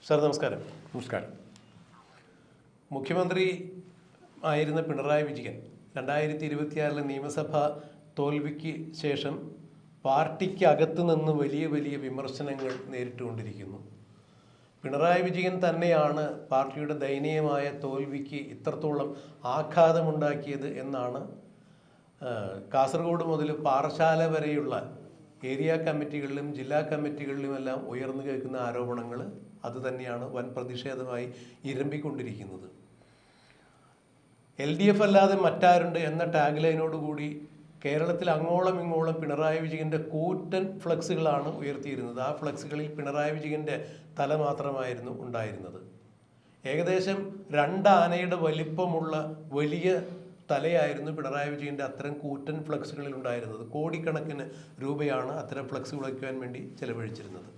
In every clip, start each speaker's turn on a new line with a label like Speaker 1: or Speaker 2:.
Speaker 1: Sir നമസ്കാരം.
Speaker 2: നമസ്കാരം.
Speaker 1: മുഖ്യമന്ത്രി ആയിരുന്ന പിണറായി വിജയൻ 2026 നിയമസഭാ തോൽവിക്ക് ശേഷം പാർട്ടിക്കകത്ത് നിന്ന് വലിയ വലിയ വിമർശനങ്ങൾ നേരിട്ടുകൊണ്ടിരിക്കുന്നു. പിണറായി വിജയൻ തന്നെയാണ് പാർട്ടിയുടെ ദയനീയമായ തോൽവിക്ക് ഇത്രത്തോളം ആഘാതമുണ്ടാക്കിയത് എന്നാണ് കാസർഗോഡ് മുതൽ പാറശാല വരെയുള്ള ഏരിയ കമ്മിറ്റികളിലും ജില്ലാ കമ്മിറ്റികളിലുമെല്ലാം ഉയർന്നു കേൾക്കുന്ന ആരോപണങ്ങൾ അതുതന്നെയാണ് വൻ പ്രതിഷേധമായി ഇരമ്പിക്കൊണ്ടിരിക്കുന്നത്. LDF അല്ലാതെ മറ്റാരുണ്ട് എന്ന ടാഗ് ലൈനോടുകൂടി കേരളത്തിൽ അങ്ങോളം ഇങ്ങോളം പിണറായി വിജയൻ്റെ കൂറ്റൻ ഫ്ലക്സുകളാണ് ഉയർത്തിയിരുന്നത്. ആ ഫ്ലക്സുകളിൽ പിണറായി വിജയൻ്റെ തല മാത്രമായിരുന്നു ഉണ്ടായിരുന്നത്. ഏകദേശം 2 ആനയുടെ വലിപ്പമുള്ള വലിയ തലയായിരുന്നു പിണറായി വിജയൻ്റെ അത്തരം കൂറ്റൻ ഫ്ലക്സുകളിൽ ഉണ്ടായിരുന്നത്. കോടിക്കണക്കിന് രൂപയാണ് അത്തരം ഫ്ലക്സുകൾ വയ്ക്കുവാൻ വേണ്ടി ചെലവഴിച്ചിരുന്നത്.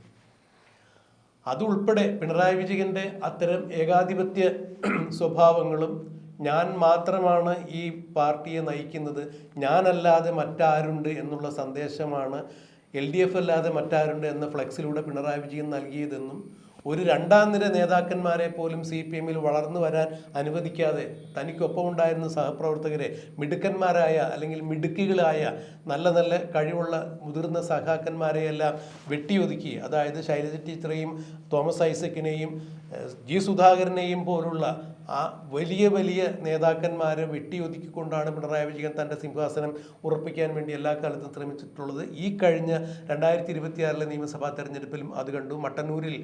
Speaker 1: അതുൾപ്പെടെ പിണറായി വിജയൻ്റെ അത്തരം ഏകാധിപത്യ സ്വഭാവങ്ങളും ഞാൻ മാത്രമാണ് ഈ പാർട്ടിയെ നയിക്കുന്നത്, ഞാനല്ലാതെ മറ്റാരുണ്ട് എന്നുള്ള സന്ദേശമാണ് LDF അല്ലാതെ മറ്റാരുണ്ട് എന്ന ഫ്ലെക്സിലൂടെ പിണറായി വിജയൻ നൽകിയതെന്നും ഒരു 2ാം നിര നേതാക്കന്മാരെ പോലും CPM-ൽ വളർന്നു വരാൻ അനുവദിക്കാതെ തനിക്കൊപ്പം ഉണ്ടായിരുന്ന സഹപ്രവർത്തകരെ മിടുക്കന്മാരായ അല്ലെങ്കിൽ മിടുക്കികളായ നല്ല നല്ല കഴിവുള്ള മുതിർന്ന സഖാക്കന്മാരെയെല്ലാം വെട്ടിയൊതുക്കി, അതായത് ശൈലജ ടീച്ചറെയും തോമസ് ഐസക്കിനെയും G സുധാകരനെയും പോലുള്ള ആ വലിയ വലിയ നേതാക്കന്മാരെ വെട്ടിയൊതുക്കിക്കൊണ്ടാണ് പിണറായി വിജയൻ തൻ്റെ സിംഹാസനം ഉറപ്പിക്കാൻ വേണ്ടി എല്ലാ കാലത്തും ശ്രമിച്ചിട്ടുള്ളത്. ഈ കഴിഞ്ഞ 2026 നിയമസഭാ തെരഞ്ഞെടുപ്പിലും അത് കണ്ടു. മട്ടന്നൂരിൽ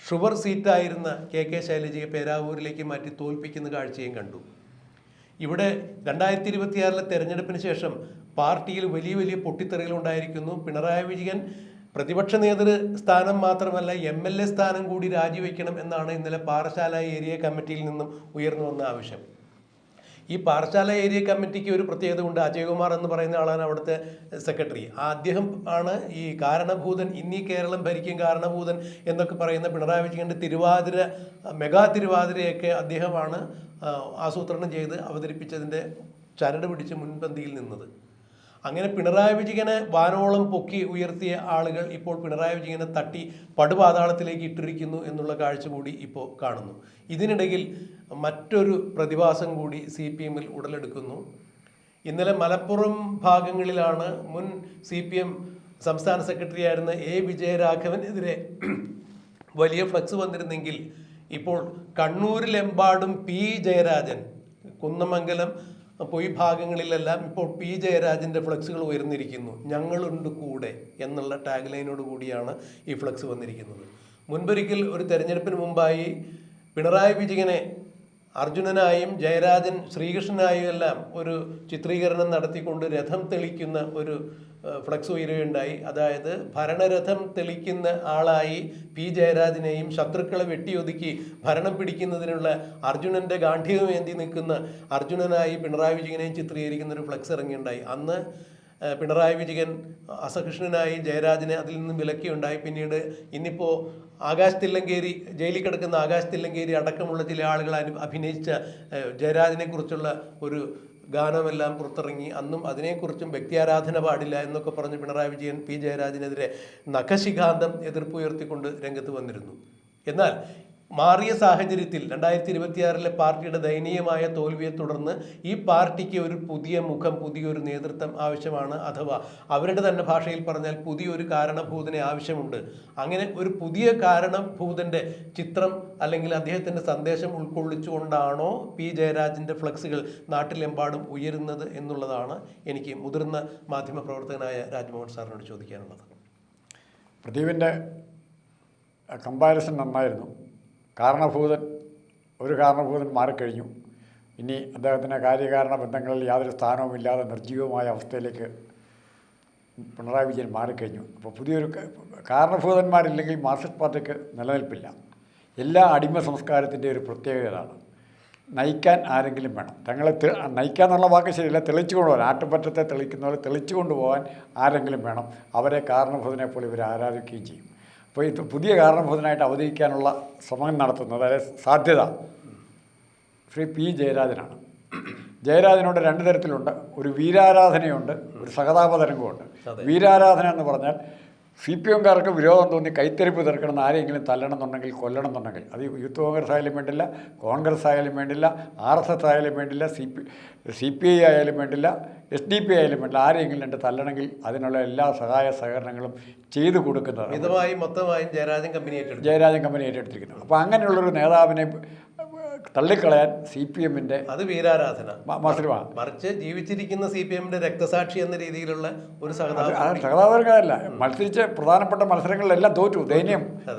Speaker 1: ഷുഗർ സീറ്റായിരുന്ന KK ശൈലജയെ പേരാവൂരിലേക്ക് മാറ്റി തോൽപ്പിക്കുന്ന കാഴ്ചയും കണ്ടു. ഇവിടെ 2026 തെരഞ്ഞെടുപ്പിന് ശേഷം പാർട്ടിയിൽ വലിയ വലിയ പൊട്ടിത്തെറികളുണ്ടായിരിക്കുന്നു. പിണറായി വിജയൻ പ്രതിപക്ഷ നേതൃ സ്ഥാനം മാത്രമല്ല MLA സ്ഥാനം കൂടി രാജിവെക്കണം എന്നാണ് ഇന്നലെ പാറശാല ഏരിയ കമ്മിറ്റിയിൽ നിന്നും ഉയർന്നു വന്ന ആവശ്യം. ഈ പാറശാല ഏരിയ കമ്മിറ്റിക്ക് ഒരു പ്രത്യേകത ഉണ്ട്. അജയ്കുമാർ എന്ന് പറയുന്ന ആളാണ് അവിടുത്തെ സെക്രട്ടറി. അദ്ദേഹം ആണ് ഈ കാരണഭൂതൻ, ഇന്നീ കേരളം ഭരിക്കും കാരണഭൂതൻ എന്നൊക്കെ പറയുന്ന പിണറായി വിജയൻ്റെ തിരുവാതിര, മെഗാ തിരുവാതിരയൊക്കെ അദ്ദേഹമാണ് ആസൂത്രണം ചെയ്ത് അവതരിപ്പിച്ചതിൻ്റെ ചരട് പിടിച്ച് മുൻപന്തിയിൽ നിന്നത്. അങ്ങനെ പിണറായി വിജയനെ വാനോളം പൊക്കി ഉയർത്തിയ ആളുകൾ ഇപ്പോൾ പിണറായി വിജയനെ തട്ടി പടുപാതാളത്തിലേക്ക് ഇട്ടിരിക്കുന്നു എന്നുള്ള കാഴ്ച കൂടി ഇപ്പോൾ കാണുന്നു. ഇതിനിടയിൽ മറ്റൊരു പ്രതിഭാസം കൂടി CPM-ൽ ഉടലെടുക്കുന്നു. ഇന്നലെ മലപ്പുറം ഭാഗങ്ങളിലാണ് മുൻ CPM സംസ്ഥാന സെക്രട്ടറി ആയിരുന്ന A വിജയരാഘവനെതിരെ വലിയ ഫ്ലക്സ് വന്നിരുന്നെങ്കിൽ ഇപ്പോൾ കണ്ണൂരിലെമ്പാടും P ജയരാജൻ, കുന്നമംഗലം ഈ ഭാഗങ്ങളിലെല്ലാം ഇപ്പോൾ P ജയരാജൻ്റെ ഫ്ലക്സുകൾ ഉയർന്നിരിക്കുന്നു. ഞങ്ങളുണ്ട് കൂടെ എന്നുള്ള ടാഗ് ലൈനോട് കൂടിയാണ് ഈ ഫ്ലക്സ് വന്നിരിക്കുന്നത്. മുൻപൊരിക്കൽ ഒരു തെരഞ്ഞെടുപ്പിന് മുമ്പായി പിണറായി വിജയനെ അർജുനനായും ജയരാജൻ ശ്രീകൃഷ്ണനായും എല്ലാം ഒരു ചിത്രീകരണം നടത്തിക്കൊണ്ട് രഥം തെളിക്കുന്ന ഒരു ഫ്ലക്സ് ഉയരുകയുണ്ടായി. അതായത് ഭരണരഥം തെളിക്കുന്ന ആളായി P ജയരാജനെയും ശത്രുക്കളെ വെട്ടിയൊതുക്കി ഭരണം പിടിക്കുന്നതിനുള്ള അർജുനൻ്റെ ഗാന്ധികമേന്തി നിൽക്കുന്ന അർജുനനായി പിണറായി വിജയനെയും ചിത്രീകരിക്കുന്ന ഒരു ഫ്ലക്സ് ഇറങ്ങിയുണ്ടായി. അന്ന് പിണറായി വിജയൻ അസകൃഷ്ണനായി ജയരാജനെ അതിൽ നിന്നും വിലക്കിയുണ്ടായി. പിന്നീട് ഇന്നിപ്പോൾ ആകാശ് തില്ലങ്കേരി, ജയിലിൽ കിടക്കുന്ന ആകാശ് തില്ലങ്കേരി അടക്കമുള്ള ചില ആളുകൾ അഭിനയിച്ച ജയരാജനെ കുറിച്ചുള്ള ഒരു ഗാനമെല്ലാം പുറത്തിറങ്ങി. അന്നും അതിനെക്കുറിച്ചും വ്യക്തിയാരാധന പാടില്ല എന്നൊക്കെ പറഞ്ഞ് പിണറായി വിജയൻ P ജയരാജനെതിരെ നഖശിഖാന്തം എതിർപ്പുയർത്തിക്കൊണ്ട് രംഗത്ത് വന്നിരുന്നു. എന്നാൽ മാറിയ സാഹചര്യത്തിൽ 2026 പാർട്ടിയുടെ ദയനീയമായ തോൽവിയെ തുടർന്ന് ഈ പാർട്ടിക്ക് ഒരു പുതിയ മുഖം, പുതിയൊരു നേതൃത്വം ആവശ്യമാണ്. അഥവാ അവരുടെ തന്നെ ഭാഷയിൽ പറഞ്ഞാൽ പുതിയൊരു കാരണഭൂതനെ ആവശ്യമുണ്ട്. അങ്ങനെ ഒരു പുതിയ കാരണഭൂതൻ്റെ ചിത്രം അല്ലെങ്കിൽ അദ്ദേഹത്തിൻ്റെ സന്ദേശം ഉൾക്കൊള്ളിച്ചുകൊണ്ടാണോ P ജയരാജൻ്റെ ഫ്ലക്സുകൾ നാട്ടിലെമ്പാടും ഉയരുന്നത് എന്നുള്ളതാണ് എനിക്ക് മുതിർന്ന മാധ്യമപ്രവർത്തകനായ രാജ്മോഹൻ സാറിനോട് ചോദിക്കാനുള്ളത്.
Speaker 2: പ്രദീപിൻ്റെ കമ്പാരിസൺ നന്നായിരുന്നു. ഒരു കാരണഭൂതൻ മാറിക്കഴിഞ്ഞു. ഇനി അദ്ദേഹത്തിൻ്റെ കാര്യകാരണ ബന്ധങ്ങളിൽ യാതൊരു സ്ഥാനവുമില്ലാതെ നിർജ്ജീവമായ അവസ്ഥയിലേക്ക് പിണറായി വിജയൻ മാറിക്കഴിഞ്ഞു. അപ്പോൾ പുതിയൊരു കാരണഭൂതന്മാരില്ലെങ്കിൽ മാർക്സിസ്റ്റ് പാർട്ടിക്ക് നിലനിൽപ്പില്ല. എല്ലാ അടിമ സംസ്കാരത്തിൻ്റെ ഒരു പ്രത്യേകതയാണ് നയിക്കാൻ ആരെങ്കിലും വേണം. നയിക്കുക എന്നുള്ള വാക്ക് ശരിയല്ല, തെളിച്ചു കൊണ്ടുപോകാൻ, ആട്ടുപറ്റത്തെ തെളിക്കുന്ന പോലെ തെളിച്ചു കൊണ്ടുപോകാൻ ആരെങ്കിലും വേണം. അവരെ കാരണഭൂതനെ പോലെ ഇവർ ആരാധിക്കുകയും ചെയ്യും. അപ്പോൾ ഇത് പുതിയ കാരണഭൂതനായിട്ട് അവതരിക്കാനുള്ള ശ്രമം നടത്തുന്നത്, അതായത് സാധ്യത ശ്രീ P ജയരാജനാണ്. ജയരാജനോട് 2 തരത്തിലുണ്ട്. ഒരു വീരാരാധനയുണ്ട്, ഒരു സഹതാപതരംഗമുണ്ട്. വീരാരാധന എന്ന് പറഞ്ഞാൽ CPM-കാർക്ക് വിരോധം തോന്നി കൈത്തരിപ്പ് തീർക്കണം, ആരെങ്കിലും തല്ലണം എന്നുണ്ടെങ്കിൽ കൊല്ലണം എന്നുണ്ടെങ്കിൽ, അത് യൂത്ത് കോൺഗ്രസ് ആയാലും വേണ്ടില്ല, കോൺഗ്രസ് ആയാലും വേണ്ടില്ല, RSS ആയാലും വേണ്ടില്ല, CPI ആയാലും വേണ്ടില്ല, SDP ആയാലും വേണ്ടില്ല, ആരെങ്കിലും രണ്ട് തല്ലണമെങ്കിൽ അതിനുള്ള എല്ലാ സഹായ സഹകരണങ്ങളും ചെയ്തു കൊടുക്കുന്നത്
Speaker 1: മൊത്തമായും ജയരാജൻ കമ്പനി
Speaker 2: ഏറ്റെടുത്തിരിക്കുന്നു. അപ്പോൾ അങ്ങനെയുള്ളൊരു നേതാവിനെ തള്ളിക്കളയാൻ CPM-ന്റെ
Speaker 1: അത് വീരാരാധന
Speaker 2: മത്സരമാണ്.
Speaker 1: മറിച്ച് ജീവിച്ചിരിക്കുന്ന CPM-ന്റെ രക്തസാക്ഷി എന്ന രീതിയിലുള്ള ഒരു
Speaker 2: സഹതാപകരമല്ല. മത്സരിച്ച പ്രധാനപ്പെട്ട മത്സരങ്ങളിലെല്ലാം തോറ്റു,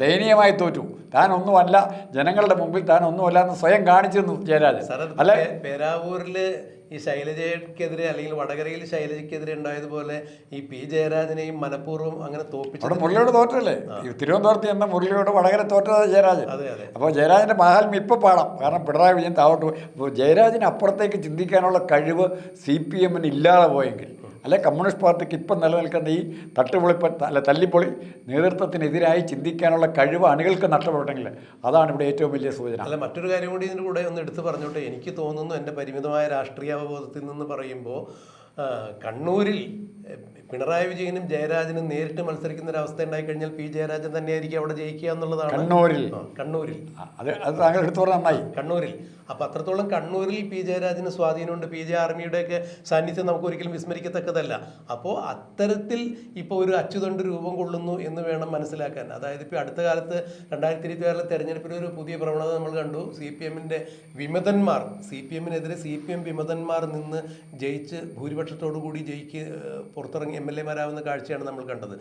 Speaker 2: ദയനീയമായി തോറ്റു. താൻ ഒന്നുമല്ല, ജനങ്ങളുടെ മുമ്പിൽ താൻ ഒന്നുമല്ല എന്ന് സ്വയം കാണിച്ചു തന്നു ജയരാജൻ.
Speaker 1: അല്ല, പേരാവൂരില് ഈ ശൈലജയ്ക്കെതിരെ അല്ലെങ്കിൽ വടകരയിൽ ശൈലജയ്ക്കെതിരെ ഉണ്ടായതുപോലെ ഈ P ജയരാജനെയും മനഃപൂർവ്വം അങ്ങനെ തോപ്പിച്ചു.
Speaker 2: മുരളിയോട് തോറ്റല്ലേ തിരുവനന്തപുരത്ത് എന്ന മുരളിയോട് വടകര തോറ്റത് ജയരാജൻ. അപ്പോൾ ജയരാജൻ്റെ മഹാത്മ്യം ഇപ്പോൾ പാടാം. കാരണം പിണറായി വിജയൻ താവോട്ട് അപ്പോൾ ജയരാജന് അപ്പുറത്തേക്ക് ചിന്തിക്കാനുള്ള കഴിവ് CPM-ന് ഇല്ലാതെ പോയെങ്കിൽ, അല്ലെ കമ്മ്യൂണിസ്റ്റ് പാർട്ടിക്ക് ഇപ്പം നിലനിൽക്കുന്ന ഈ തല്ലിപ്പൊളി നേതൃത്വത്തിനെതിരായി ചിന്തിക്കാനുള്ള കഴിവ് അണികൾക്ക് നഷ്ടപ്പെട്ടെങ്കിൽ അതാണ് ഇവിടെ ഏറ്റവും വലിയ സൂചന.
Speaker 1: അല്ല, മറ്റൊരു കാര്യം കൂടി ഇതിൻ്റെ കൂടെ ഒന്ന് എടുത്തു പറഞ്ഞോട്ടെ. എനിക്ക് തോന്നുന്നു, എൻ്റെ പരിമിതമായ രാഷ്ട്രീയ അവബോധത്തിൽ നിന്ന് പറയുമ്പോൾ, കണ്ണൂരിൽ പിണറായി വിജയനും ജയരാജനും നേരിട്ട് മത്സരിക്കുന്ന ഒരു അവസ്ഥ ഉണ്ടായി കഴിഞ്ഞാൽ P ജയരാജൻ തന്നെയായിരിക്കും അവിടെ ജയിക്കുക എന്നുള്ളതാണ്. കണ്ണൂരിൽ
Speaker 2: അത് താങ്കൾ എടുത്തു പറഞ്ഞാൽ നന്നായി.
Speaker 1: കണ്ണൂരിൽ അപ്പം അത്രത്തോളം കണ്ണൂരിൽ P ജയരാജന് സ്വാധീനമുണ്ട്. PJ ആർമിയുടെയൊക്കെ സാന്നിധ്യം നമുക്ക് ഒരിക്കലും വിസ്മരിക്കത്തക്കതല്ല. അപ്പോൾ അത്തരത്തിൽ ഇപ്പോൾ ഒരു അച്ചുതണ്ട് രൂപം കൊള്ളുന്നു എന്ന് വേണം മനസ്സിലാക്കാൻ. അതായത് ഇപ്പോൾ അടുത്ത കാലത്ത് 2024 തെരഞ്ഞെടുപ്പിൽ ഒരു പുതിയ പ്രവണത നമ്മൾ കണ്ടു. CPM-ന്റെ വിമതന്മാർ, CPM-നെതിരെ CPM വിമതന്മാർ നിന്ന് ജയിച്ച് ഭൂരിപക്ഷത്തോടു കൂടി പുറത്തിറങ്ങി MLA-മാരാവുന്ന കാഴ്ചയാണ് നമ്മൾ കണ്ടത്.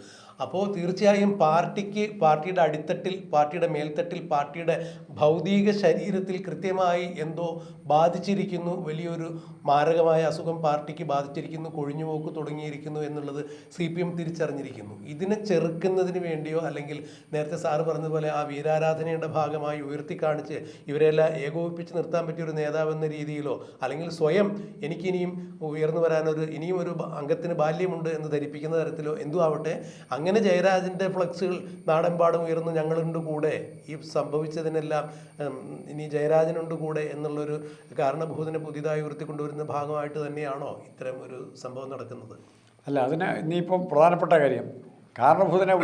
Speaker 1: അപ്പോൾ തീർച്ചയായും പാർട്ടിയുടെ അടിത്തട്ടിൽ, പാർട്ടിയുടെ മേൽത്തട്ടിൽ, പാർട്ടിയുടെ ഭൗതിക ശരീരത്തിൽ കൃത്യമായി എന്തോ ബാധിച്ചിരിക്കുന്നു. വലിയൊരു മാരകമായ അസുഖം പാർട്ടിക്ക് ബാധിച്ചിരിക്കുന്നു, കൊഴിഞ്ഞുപോക്ക് തുടങ്ങിയിരിക്കുന്നു എന്നുള്ളത് CPM തിരിച്ചറിഞ്ഞിരിക്കുന്നു. ഇതിനെ ചെറുക്കുന്നതിന് വേണ്ടിയോ അല്ലെങ്കിൽ നേരത്തെ സാറ് പറഞ്ഞതുപോലെ ആ വീരാരാധനയുടെ ഭാഗമായി ഉയർത്തിക്കാണിച്ച് ഇവരെല്ലാം ഏകോപിപ്പിച്ച് നിർത്താൻ പറ്റിയൊരു നേതാവെന്ന രീതിയിലോ, അല്ലെങ്കിൽ സ്വയം എനിക്കിനിയും ഉയർന്നു വരാനൊരു ഇനിയും ഒരു അംഗത്തിന് ബാല്യമുണ്ട് എന്ന് ധരിപ്പിക്കുന്ന തരത്തിലോ എന്തോ ആവട്ടെ, അങ്ങനെ ജയരാജൻ്റെ ഫ്ലക്സുകൾ നാടെമ്പാടും ഉയർന്നു ഞങ്ങളുണ്ട് കൂടെ, ഈ സംഭവിച്ചതിനെല്ലാം ഇനി ജയരാജനുണ്ട് കൂടെ എന്നുള്ളൊരു കാരണഭൂതനെ പുതിയതായി ഉയർത്തിക്കൊണ്ടുവരുന്ന ഭാഗമായിട്ട് തന്നെയാണോ ഇത്തരം ഒരു സംഭവം നടക്കുന്നത്?
Speaker 2: അല്ല, അതിന് ഇനിയിപ്പം പ്രധാനപ്പെട്ട കാര്യം കാരണഭൂതനെ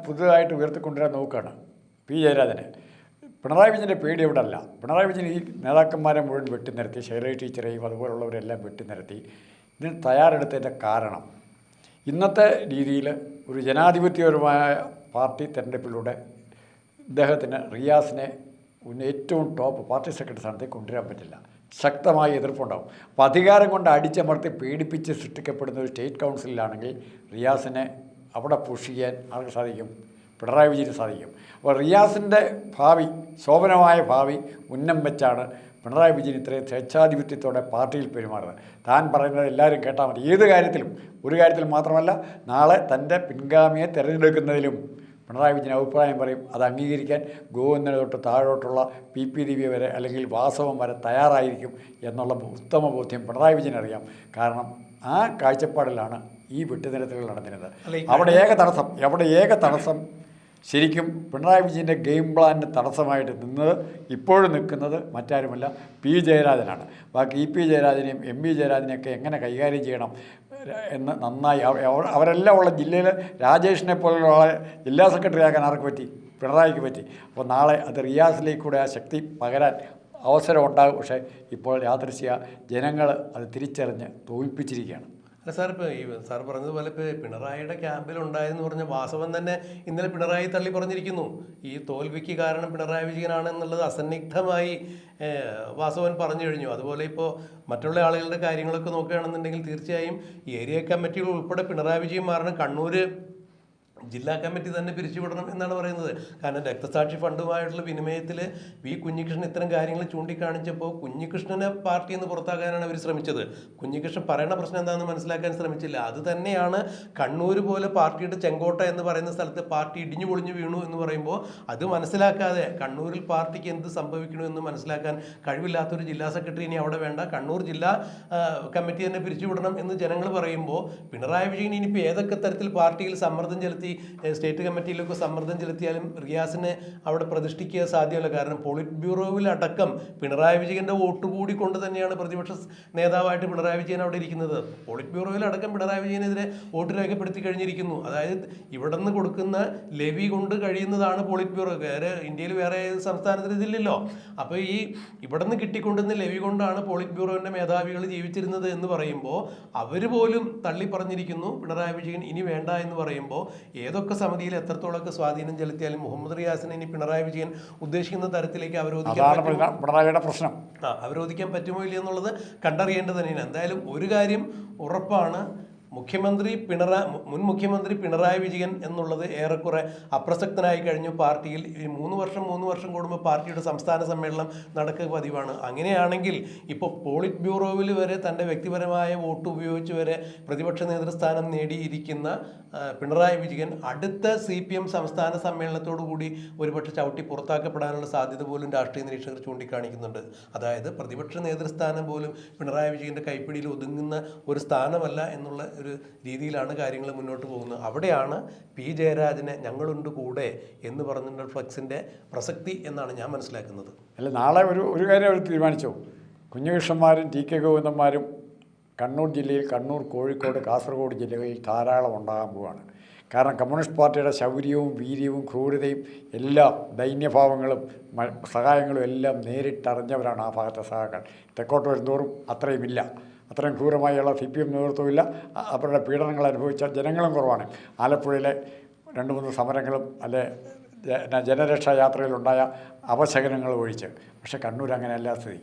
Speaker 2: പുതുതായിട്ട് ഉയർത്തിക്കൊണ്ടുവരാൻ നോക്കുകയാണ് P ജയരാജനെ. പിണറായി വിജയൻ്റെ പേടി ഇവിടെ അല്ല. പിണറായി വിജയൻ ഈ നേതാക്കന്മാരെ മുഴുവൻ വെട്ടിനിരത്തി, ശൈലജ ടീച്ചറെയും അതുപോലുള്ളവരെല്ലാം വെട്ടിനിരത്തി ഇതിന് തയ്യാറെടുത്തതിൻ്റെ കാരണം ഇന്നത്തെ രീതിയിൽ ഒരു ജനാധിപത്യപരമായ പാർട്ടി തെരഞ്ഞെടുപ്പിലൂടെ ഇദ്ദേഹത്തിന് റിയാസിനെ ഏറ്റവും ടോപ്പ് പാർട്ടി സെക്രട്ടറി സ്ഥാനത്തേക്ക് കൊണ്ടുവരാൻ പറ്റില്ല. ശക്തമായ എതിർപ്പുണ്ടാകും. അപ്പോൾ അധികാരം കൊണ്ട് അടിച്ചമർത്തി പേടിപ്പിച്ച് സൃഷ്ടിക്കപ്പെടുന്ന ഒരു സ്റ്റേറ്റ് കൗൺസിലാണെങ്കിൽ റിയാസിനെ അവിടെ പുഷ് ചെയ്യാൻ ആർക്ക് സാധിക്കും? പിണറായി വിജയന് സാധിക്കും. അപ്പോൾ റിയാസിൻ്റെ ഭാവി, ശോഭനമായ ഭാവി ഉന്നം വെച്ചാണ് പിണറായി വിജയൻ ഇത്രയും സ്വേച്ഛാധിപത്യത്തോടെ പാർട്ടിയിൽ പെരുമാറുന്നത്. താൻ പറയുന്നത് എല്ലാവരും കേട്ടാൽ മതി. ഏത് കാര്യത്തിലും, ഒരു കാര്യത്തിൽ മാത്രമല്ല, നാളെ തൻ്റെ പിൻഗാമിയെ തിരഞ്ഞെടുക്കുന്നതിലും പിണറായി വിജയൻ അഭിപ്രായം പറയും. അത് അംഗീകരിക്കാൻ ഗോവിന്ദന് തൊട്ട് താഴോട്ടുള്ള PP ദിവ്യ വരെ അല്ലെങ്കിൽ വാസവം വരെ തയ്യാറായിരിക്കും എന്നുള്ള ഉത്തമ ബോധ്യം പിണറായി വിജയൻ അറിയാം. കാരണം ആ കാഴ്ചപ്പാടിലാണ് ഈ വെട്ടിനിരത്തലുകൾ നടന്നിരുന്നത്. അവിടെ ഏക തടസ്സം ശരിക്കും പിണറായി വിജയൻ്റെ ഗെയിം പ്ലാനിന് തടസ്സമായിട്ട് ഇപ്പോഴും നിൽക്കുന്നത് മറ്റാരുമല്ല P ജയരാജനാണ്. ബാക്കി EP ജയരാജനെയും MV ജയരാജനെയൊക്കെ എങ്ങനെ കൈകാര്യം ചെയ്യണം എന്ന് നന്നായി അവരെല്ലാം ഉള്ള ജില്ലയിൽ രാജേഷിനെ പോലുള്ള ആളെ ജില്ലാ സെക്രട്ടറി ആക്കാൻ ആർക്ക് പറ്റി? പിണറായിക്ക് പറ്റി. അപ്പോൾ നാളെ അത് റിയാസിലേക്ക് കൂടെ ആ ശക്തി പകരാൻ അവസരം ഉണ്ടാകും. പക്ഷേ ഇപ്പോൾ യാദൃശ്ചിക ജനങ്ങൾ അത് തിരിച്ചറിഞ്ഞ് തോൽപ്പിച്ചിരിക്കുകയാണ്.
Speaker 1: അല്ല സാർ, ഇപ്പോൾ ഈ സാർ പറഞ്ഞതുപോലെ ഇപ്പോൾ പിണറായിയുടെ ക്യാമ്പിൽ ഉണ്ടായെന്ന് പറഞ്ഞ വാസവൻ തന്നെ ഇന്നലെ പിണറായി തള്ളി പറഞ്ഞിരിക്കുന്നു. ഈ തോൽവിക്ക് കാരണം പിണറായി വിജയനാണെന്നുള്ളത് അസന്നിഗ്ധമായി വാസവൻ പറഞ്ഞു കഴിഞ്ഞു. അതുപോലെ ഇപ്പോൾ മറ്റുള്ള ആളുകളുടെ കാര്യങ്ങളൊക്കെ നോക്കുകയാണെന്നുണ്ടെങ്കിൽ തീർച്ചയായും ഏരിയ കമ്മിറ്റികൾ ഉൾപ്പെടെ പിണറായി വിജയൻ മാറണം. കണ്ണൂർ ജില്ലാ കമ്മിറ്റി തന്നെ പിരിച്ചുവിടണം എന്നാണ് പറയുന്നത്. കാരണം രക്തസാക്ഷി ഫണ്ടുമായിട്ടുള്ള വിനിമയത്തിൽ വി കുഞ്ഞികൃഷ്ണൻ ഇത്തരം കാര്യങ്ങൾ ചൂണ്ടിക്കാണിച്ചപ്പോൾ കുഞ്ഞികൃഷ്ണനെ പാർട്ടിയിൽ നിന്ന് പുറത്താക്കാനാണ് അവർ ശ്രമിച്ചത്. കുഞ്ഞികൃഷ്ണൻ പറയുന്ന പ്രശ്നം എന്താണെന്ന് മനസ്സിലാക്കാൻ ശ്രമിച്ചില്ല. അത് തന്നെയാണ് കണ്ണൂർ പോലെ പാർട്ടിയുടെ ചെങ്കോട്ട എന്ന് പറയുന്ന സ്ഥലത്ത് പാർട്ടി ഇടിഞ്ഞു പൊളിഞ്ഞു വീണു എന്ന് പറയുമ്പോൾ അത് മനസ്സിലാക്കാതെ കണ്ണൂരിൽ പാർട്ടിക്ക് എന്ത് സംഭവിക്കണമെന്ന് മനസ്സിലാക്കാൻ കഴിവില്ലാത്തൊരു ജില്ലാ സെക്രട്ടറി ഇനി അവിടെ വേണ്ട, കണ്ണൂർ ജില്ലാ കമ്മിറ്റി തന്നെ പിരിച്ചുവിടണം എന്ന് ജനങ്ങൾ പറയുമ്പോൾ പിണറായി വിജയൻ ഇനിയിപ്പോൾ ഏതൊക്കെ തരത്തിൽ പാർട്ടിയിൽ സമ്മർദ്ദം ചെലുത്തി സ്റ്റേറ്റ് കമ്മിറ്റിയിലൊക്കെ സമ്മർദ്ദം ചെലുത്തിയാലും റിയാസിനെ അവിടെ പ്രതിഷ്ഠിക്കുക സാധ്യമല്ല. കാരണം പോളിറ്റ് ബ്യൂറോവിലടക്കം പിണറായി വിജയൻ്റെ വോട്ട് കൂടി കൊണ്ട് തന്നെയാണ് പ്രതിപക്ഷ നേതാവായിട്ട് പിണറായി വിജയൻ അവിടെ ഇരിക്കുന്നത്. പോളിറ്റ് ബ്യൂറോയിലടക്കം പിണറായി വിജയനെതിരെ വോട്ട് രേഖപ്പെടുത്തി കഴിഞ്ഞിരിക്കുന്നു. അതായത് ഇവിടെ നിന്ന് കൊടുക്കുന്ന ലെവി കൊണ്ട് കഴിയുന്നതാണ് പോളിറ്റ് ബ്യൂറോ. വേറെ ഇന്ത്യയിൽ വേറെ ഏത് സംസ്ഥാനത്തിന് ഇതില്ലല്ലോ. അപ്പോൾ ഈ ഇവിടെ നിന്ന് കിട്ടിക്കൊണ്ടുവന്ന ലെവി കൊണ്ടാണ് പോളിറ്റ് ബ്യൂറോവിൻ്റെ മേധാവികൾ ജീവിച്ചിരുന്നത് എന്ന് പറയുമ്പോൾ അവർ പോലും തള്ളി പറഞ്ഞിരിക്കുന്നു പിണറായി വിജയൻ ഇനി വേണ്ട എന്ന് പറയുമ്പോൾ ഏതൊക്കെ സമിതിയിൽ എത്രത്തോളമൊക്കെ സ്വാധീനം ചെലുത്തിയാലും മുഹമ്മദ് റിയാസിനെ ഇനി പിണറായി വിജയൻ ഉദ്ദേശിക്കുന്ന തരത്തിലേക്ക് അവരോധിക്കാൻ പറ്റുമോ ഇല്ല എന്നുള്ളത് കണ്ടറിയേണ്ടത് തന്നെയാണ്. എന്തായാലും ഒരു കാര്യം ഉറപ്പാണ്, മുൻ മുഖ്യമന്ത്രി പിണറായി വിജയൻ എന്നുള്ളത് ഏറെക്കുറെ അപ്രസക്തനായി കഴിഞ്ഞു. പാർട്ടിയിൽ ഈ 3 വർഷം കൂടുമ്പോൾ പാർട്ടിയുടെ സംസ്ഥാന സമ്മേളനം നടക്കുക പതിവാണ്. അങ്ങനെയാണെങ്കിൽ ഇപ്പോൾ പോളിറ്റ് ബ്യൂറോവിൽ വരെ തൻ്റെ വ്യക്തിപരമായ വോട്ട് ഉപയോഗിച്ച് വരെ പ്രതിപക്ഷ നേതൃസ്ഥാനം നേടിയിരിക്കുന്ന പിണറായി വിജയൻ അടുത്ത CPM സംസ്ഥാന സമ്മേളനത്തോടു കൂടി ഒരുപക്ഷെ ചവിട്ടി പുറത്താക്കപ്പെടാനുള്ള സാധ്യത പോലും രാഷ്ട്രീയ നിരീക്ഷകർ ചൂണ്ടിക്കാണിക്കുന്നുണ്ട്. അതായത് പ്രതിപക്ഷ നേതൃസ്ഥാനം പോലും പിണറായി വിജയൻ്റെ കൈപ്പിടിയിൽ ഒതുങ്ങുന്ന ഒരു സ്ഥാനമല്ല എന്നുള്ള ഒരു രീതിയിലാണ് കാര്യങ്ങൾ മുന്നോട്ട് പോകുന്നത്. അവിടെയാണ് പി ജയരാജനെ ഞങ്ങളുണ്ട് കൂടെ എന്ന് പറഞ്ഞിട്ടുള്ള ഫ്ലക്സിൻ്റെ പ്രസക്തി എന്നാണ് ഞാൻ മനസ്സിലാക്കുന്നത്.
Speaker 2: അല്ല, നാളെ ഒരു കാര്യം അവർ തീരുമാനിച്ചോ, കുഞ്ഞുകൃഷ്ണന്മാരും TK ഗോവിന്ദന്മാരും കണ്ണൂർ ജില്ലയിൽ, കണ്ണൂർ, കോഴിക്കോട്, കാസർഗോഡ് ജില്ലകളിൽ ധാരാളം ഉണ്ടാകാൻ പോവുകയാണ്. കാരണം കമ്മ്യൂണിസ്റ്റ് പാർട്ടിയുടെ ശൗര്യവും വീര്യവും ക്രൂരതയും എല്ലാം ദൈന്യഭാവങ്ങളും സഹായങ്ങളും എല്ലാം നേരിട്ടറിഞ്ഞവരാണ് ആ ഭാഗത്തെ സഹാക്കൾ. തെക്കോട്ട് വരുന്നതോറും അത്രയുമില്ല, അത്രയും ക്രൂരമായുള്ള CPM നേതൃത്വമില്ല. അവരുടെ പീഡനങ്ങൾ അനുഭവിച്ച ജനങ്ങളും കുറവാണ്. ആലപ്പുഴയിലെ 2-3 സമരങ്ങളും അല്ലെ ജനരക്ഷാ യാത്രയിലുണ്ടായ അപശകനങ്ങൾ ഒഴിച്ച്. പക്ഷേ കണ്ണൂർ അങ്ങനെയല്ല സ്ഥിതി.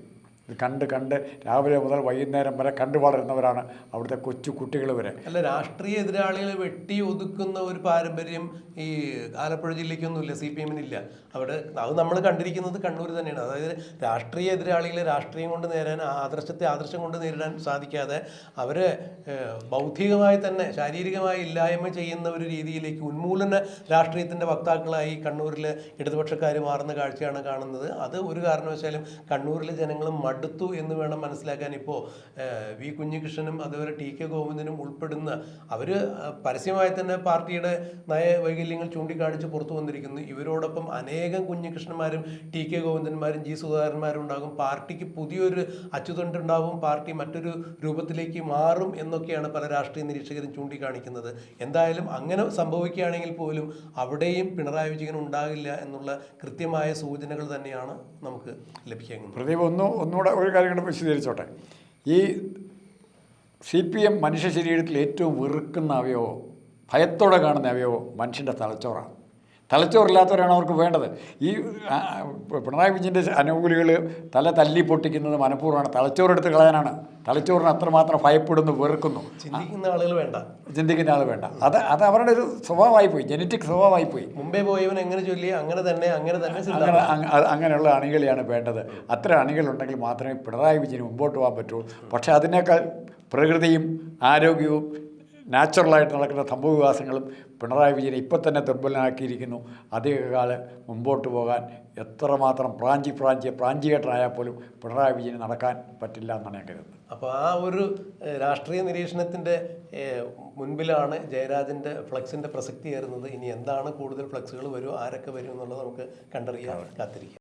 Speaker 2: ഇത് കണ്ട് രാവിലെ മുതൽ വൈകുന്നേരം വരെ കണ്ടു വളരുന്നവരാണ് അവിടുത്തെ കൊച്ചു കുട്ടികൾ വരെ.
Speaker 1: അല്ല, രാഷ്ട്രീയ എതിരാളികളെ വെട്ടി ഒതുക്കുന്ന ഒരു പാരമ്പര്യം ഈ ആലപ്പുഴ ജില്ലയ്ക്കൊന്നുമില്ല, CPM-നില്ല. അവിടെ അത് നമ്മൾ കണ്ടിരിക്കുന്നത് കണ്ണൂർ തന്നെയാണ്. അതായത് രാഷ്ട്രീയ എതിരാളികളെ രാഷ്ട്രീയം കൊണ്ട് നേരാൻ, ആദർശം കൊണ്ട് നേരിടാൻ സാധിക്കാതെ അവരെ ബൗദ്ധികമായി തന്നെ ശാരീരികമായി ഇല്ലായ്മ ചെയ്യുന്ന ഒരു രീതിയിലേക്ക് ഉന്മൂലന രാഷ്ട്രീയത്തിൻ്റെ വക്താക്കളായി കണ്ണൂരിലെ ഇടതുപക്ഷക്കാർ മാറുന്ന കാഴ്ചയാണ് കാണുന്നത്. അത് ഒരു കാരണവശാലും കണ്ണൂരിലെ ജനങ്ങളും അടുത്തു എന്ന് വേണം മനസ്സിലാക്കാൻ. ഇപ്പോൾ വി കുഞ്ഞികൃഷ്ണനും അതുപോലെ TK ഗോവിന്ദനും ഉൾപ്പെടുന്ന അവർ പരസ്യമായി തന്നെ പാർട്ടിയുടെ നയവൈകല്യങ്ങൾ ചൂണ്ടിക്കാണിച്ച് പുറത്തു വന്നിരിക്കുന്നു. ഇവരോടൊപ്പം അനേകം കുഞ്ഞികൃഷ്ണന്മാരും TK ഗോവിന്ദന്മാരും G സുധാകരന്മാരും ഉണ്ടാകും. പാർട്ടിക്ക് പുതിയൊരു അച്ചുതണ്ടുണ്ടാവും, പാർട്ടി മറ്റൊരു രൂപത്തിലേക്ക് മാറും എന്നൊക്കെയാണ് പല രാഷ്ട്രീയ നിരീക്ഷകരും ചൂണ്ടിക്കാണിക്കുന്നത്. എന്തായാലും അങ്ങനെ സംഭവിക്കുകയാണെങ്കിൽ പോലും അവിടെയും പിണറായി വിജയൻ ഉണ്ടാകില്ല എന്നുള്ള കൃത്യമായ സൂചനകൾ തന്നെയാണ് നമുക്ക് ലഭിക്കുന്നത്.
Speaker 2: പ്രദീപ് ഒന്നുകൂടെ ഒരു കാര്യം കൂടെ വിശദീകരിച്ചോട്ടെ. ഈ CPM മനുഷ്യ ശരീരത്തിൽ ഏറ്റവും വെറുക്കുന്ന അവയവം, ഭയത്തോടെ കാണുന്ന അവയവം മനുഷ്യൻ്റെ തലച്ചോറാണ്. തലച്ചോറില്ലാത്തവരാണ് അവർക്ക് വേണ്ടത്. ഈ പിണറായി വിജയൻ്റെ അനുകൂലികൾ തല തല്ലി പൊട്ടിക്കുന്നത് മനഃപൂർവ്വമാണ്. തലച്ചോറെടുത്ത് കളയാനാണ്. തലച്ചോറിന് അത്രമാത്രം ഭയപ്പെടുന്നു, വെറുക്കുന്നു.
Speaker 1: ചിന്തിക്കുന്ന ആളുകൾ വേണ്ട,
Speaker 2: ചിന്തിക്കുന്ന ആൾ വേണ്ട. അത് അവരുടെ ഒരു സ്വഭാവമായിപ്പോയി, ജനറ്റിക് സ്വഭാവമായിപ്പോയി.
Speaker 1: മുമ്പേ പോയവൻ എങ്ങനെ ചൊല്ലി അങ്ങനെ തന്നെ
Speaker 2: അങ്ങനെയുള്ള അണികളെയാണ് വേണ്ടത്. അത്തരം അണികളുണ്ടെങ്കിൽ മാത്രമേ പിണറായി വിജയന് മുമ്പോട്ട് പോകാൻ പറ്റുള്ളൂ. പക്ഷേ അതിനേക്കാൾ പ്രകൃതിയും ആരോഗ്യവും നാച്ചുറലായിട്ട് നടക്കുന്ന സംഭവവികാസങ്ങളും പിണറായി വിജയനെ ഇപ്പം തന്നെ ദുർബലനാക്കിയിരിക്കുന്നു. അധികകാലം മുമ്പോട്ട് പോകാൻ എത്രമാത്രം പ്രാഞ്ചികേട്ടനായാൽ പോലും പിണറായി വിജയന് നടക്കാൻ പറ്റില്ല എന്നാണ് ഞാൻ കരുതുന്നത്.
Speaker 1: അപ്പോൾ ആ ഒരു രാഷ്ട്രീയ നിരീക്ഷണത്തിൻ്റെ മുൻപിലാണ് ജയരാജൻ്റെ ഫ്ലക്സിൻ്റെ പ്രസക്തി ഏറുന്നത്. ഇനി എന്താണ് കൂടുതൽ ഫ്ലക്സുകൾ വരുമോ, ആരൊക്കെ വരും എന്നുള്ളത് നമുക്ക് കണ്ടറിയാൻ കാത്തിരിക്കാം.